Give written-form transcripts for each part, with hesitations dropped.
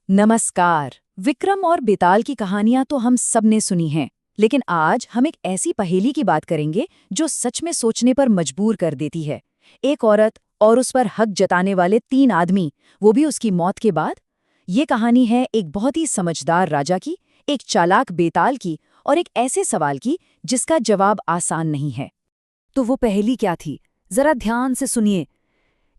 नमस्कार। विक्रम और बेताल की कहानियां तो हम सब ने सुनी हैं, लेकिन आज हम एक ऐसी पहेली की बात करेंगे जो सच में सोचने पर मजबूर कर देती है। एक औरत और उस पर हक जताने वाले 3 आदमी, वो भी उसकी मौत के बाद। ये कहानी है एक बहुत ही समझदार राजा की, एक चालाक बेताल की और एक ऐसे सवाल की जिसका जवाब आसान नहीं है। तो वो पहेली क्या थी, जरा ध्यान से सुनिए।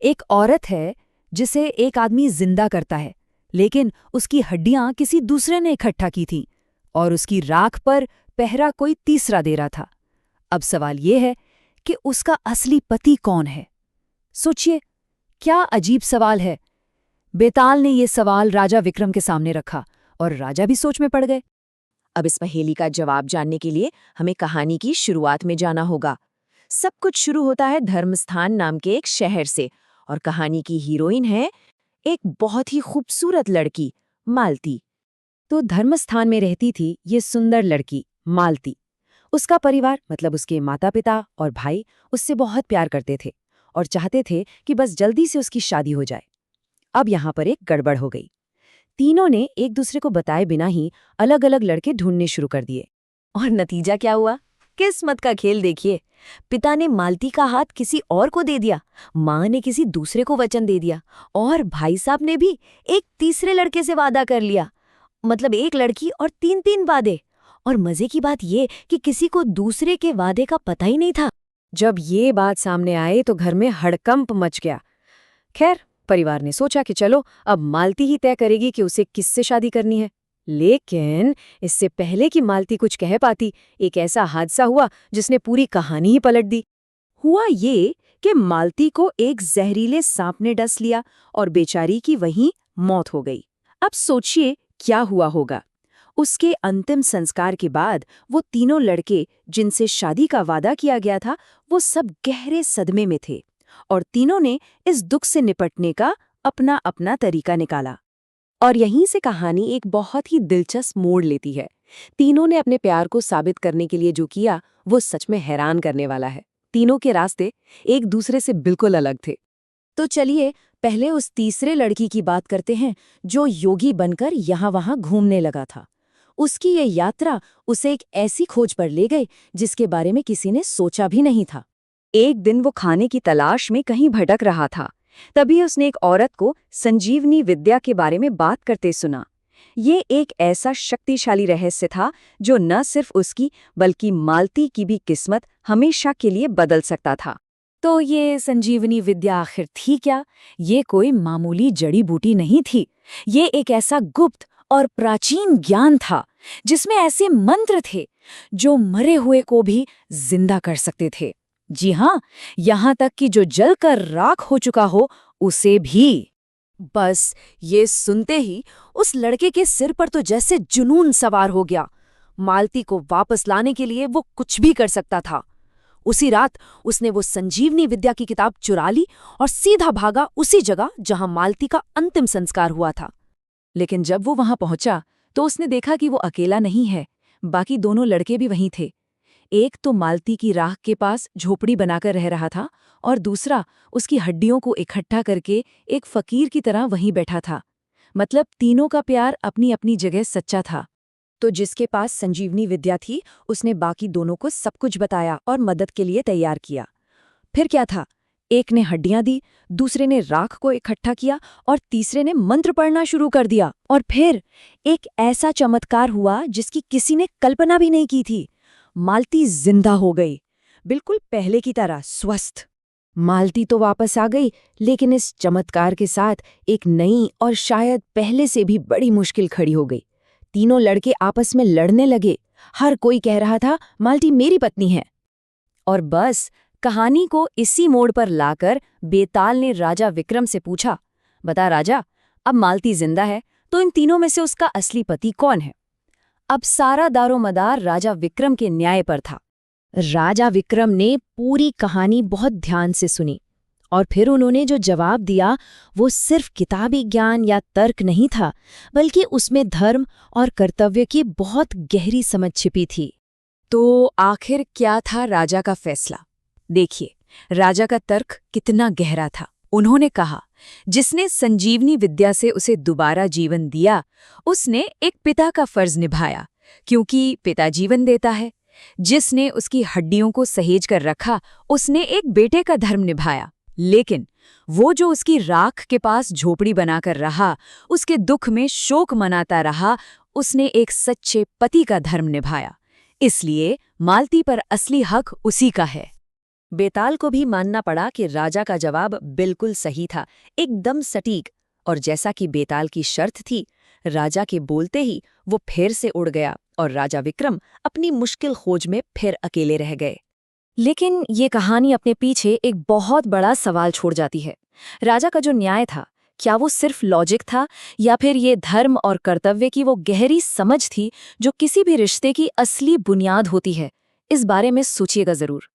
एक औरत है जिसे एक आदमी जिंदा करता है, लेकिन उसकी हड्डियां किसी दूसरे ने इकट्ठा की थीं और उसकी राख पर पहरा कोई तीसरा दे रहा था। अब सवाल ये है कि उसका असली पति कौन है। सोचिए, क्या अजीब सवाल है। बेताल ने ये सवाल राजा विक्रम के सामने रखा और राजा भी सोच में पड़ गए। अब इस पहेली का जवाब जानने के लिए हमें कहानी की शुरुआत में जाना होगा। सब कुछ शुरू होता है धर्मस्थान नाम के एक शहर से और कहानी की हीरोइन है एक बहुत ही खूबसूरत लड़की, मालती। तो धर्मस्थान में रहती थी ये सुंदर लड़की मालती। उसका परिवार मतलब उसके माता पिता और भाई उससे बहुत प्यार करते थे और चाहते थे कि बस जल्दी से उसकी शादी हो जाए। अब यहाँ पर एक गड़बड़ हो गई। तीनों ने एक दूसरे को बताए बिना ही अलग अलग लड़के ढूंढने शुरू कर दिए। और नतीजा क्या हुआ? किस्मत का खेल देखिए। पिता ने मालती का हाथ किसी और को दे दिया, माँ ने किसी दूसरे को वचन दे दिया और भाई साहब ने भी एक तीसरे लड़के से वादा कर लिया। मतलब एक लड़की और 3-3 वादे। और मजे की बात ये कि किसी को दूसरे के वादे का पता ही नहीं था। जब ये बात सामने आई तो घर में हड़कंप मच गया। खैर, परिवार ने सोचा कि चलो अब मालती ही तय करेगी कि उसे किससे शादी करनी है। लेकिन इससे पहले कि मालती कुछ कह पाती, एक ऐसा हादसा हुआ जिसने पूरी कहानी ही पलट दी। हुआ ये कि मालती को एक जहरीले सांप ने डस लिया और बेचारी की वहीं मौत हो गई। अब सोचिए क्या हुआ होगा। उसके अंतिम संस्कार के बाद वो तीनों लड़के जिनसे शादी का वादा किया गया था, वो सब गहरे सदमे में थे और तीनों ने इस दुख से निपटने का अपना अपना तरीका निकाला। और यहीं से कहानी एक बहुत ही दिलचस्प मोड़ लेती है। तीनों ने अपने प्यार को साबित करने के लिए जो किया वो सच में हैरान करने वाला है। तीनों के रास्ते एक दूसरे से बिल्कुल अलग थे। तो चलिए पहले उस तीसरे लड़की की बात करते हैं जो योगी बनकर यहाँ-वहाँ घूमने लगा था। उसकी ये यात्रा उसे एक ऐसी खोज पर ले गई जिसके बारे में किसी ने सोचा भी नहीं था। एक दिन वो खाने की तलाश में कहीं भटक रहा था। तभी उसने एक औरत को संजीवनी विद्या के बारे में बात करते सुना। ये एक ऐसा शक्तिशाली रहस्य था जो न सिर्फ उसकी बल्कि मालती की भी किस्मत हमेशा के लिए बदल सकता था। तो ये संजीवनी विद्या आखिर थी क्या? ये कोई मामूली जड़ी बूटी नहीं थी। ये एक ऐसा गुप्त और प्राचीन ज्ञान था जिसमें ऐसे मंत्र थे जो मरे हुए को भी जिंदा कर सकते थे। जी हाँ, यहाँ तक कि जो जलकर राख हो चुका हो उसे भी। बस ये सुनते ही उस लड़के के सिर पर तो जैसे जुनून सवार हो गया। मालती को वापस लाने के लिए वो कुछ भी कर सकता था। उसी रात उसने वो संजीवनी विद्या की किताब चुरा ली और सीधा भागा उसी जगह जहां मालती का अंतिम संस्कार हुआ था। लेकिन जब वो वहां पहुंचा तो उसने देखा कि वो अकेला नहीं है, बाकी दोनों लड़के भी वहीं थे। एक तो मालती की राख के पास झोपड़ी बनाकर रह रहा था और दूसरा उसकी हड्डियों को इकट्ठा करके एक फकीर की तरह वहीं बैठा था। मतलब तीनों का प्यार अपनी अपनी जगह सच्चा था। तो जिसके पास संजीवनी विद्या थी उसने बाकी दोनों को सब कुछ बताया और मदद के लिए तैयार किया। फिर क्या था, एक ने हड्डियां दी, दूसरे ने राख को इकट्ठा किया और तीसरे ने मंत्र पढ़ना शुरू कर दिया। और फिर एक ऐसा चमत्कार हुआ जिसकी किसी ने कल्पना भी नहीं की थी। मालती जिंदा हो गई, बिल्कुल पहले की तरह स्वस्थ। मालती तो वापस आ गई, लेकिन इस चमत्कार के साथ एक नई और शायद पहले से भी बड़ी मुश्किल खड़ी हो गई। तीनों लड़के आपस में लड़ने लगे। हर कोई कह रहा था मालती मेरी पत्नी है। और बस कहानी को इसी मोड़ पर लाकर बेताल ने राजा विक्रम से पूछा, बता राजा, अब मालती जिंदा है तो इन तीनों में से उसका असली पति कौन है? अब सारा दारोमदार राजा विक्रम के न्याय पर था। राजा विक्रम ने पूरी कहानी बहुत ध्यान से सुनी और फिर उन्होंने जो जवाब दिया वो सिर्फ किताबी ज्ञान या तर्क नहीं था, बल्कि उसमें धर्म और कर्तव्य की बहुत गहरी समझ छिपी थी। तो आखिर क्या था राजा का फैसला? देखिए, राजा का तर्क कितना गहरा था। उन्होंने कहा जिसने संजीवनी विद्या से उसे दोबारा जीवन दिया, उसने एक पिता का फर्ज निभाया, क्योंकि पिता जीवन देता है। जिसने उसकी हड्डियों को सहेज कर रखा, उसने एक बेटे का धर्म निभाया। लेकिन वो जो उसकी राख के पास झोपड़ी बनाकर रहा, उसके दुख में शोक मनाता रहा, उसने एक सच्चे पति का धर्म निभाया। इसलिए मालती पर असली हक उसी का है। बेताल को भी मानना पड़ा कि राजा का जवाब बिल्कुल सही था, एकदम सटीक। और जैसा कि बेताल की शर्त थी, राजा के बोलते ही वो फिर से उड़ गया और राजा विक्रम अपनी मुश्किल खोज में फिर अकेले रह गए। लेकिन ये कहानी अपने पीछे एक बहुत बड़ा सवाल छोड़ जाती है। राजा का जो न्याय था, क्या वो सिर्फ लॉजिक था, या फिर ये धर्म और कर्तव्य की वो गहरी समझ थी जो किसी भी रिश्ते की असली बुनियाद होती है? इस बारे में सोचिएगा जरूर।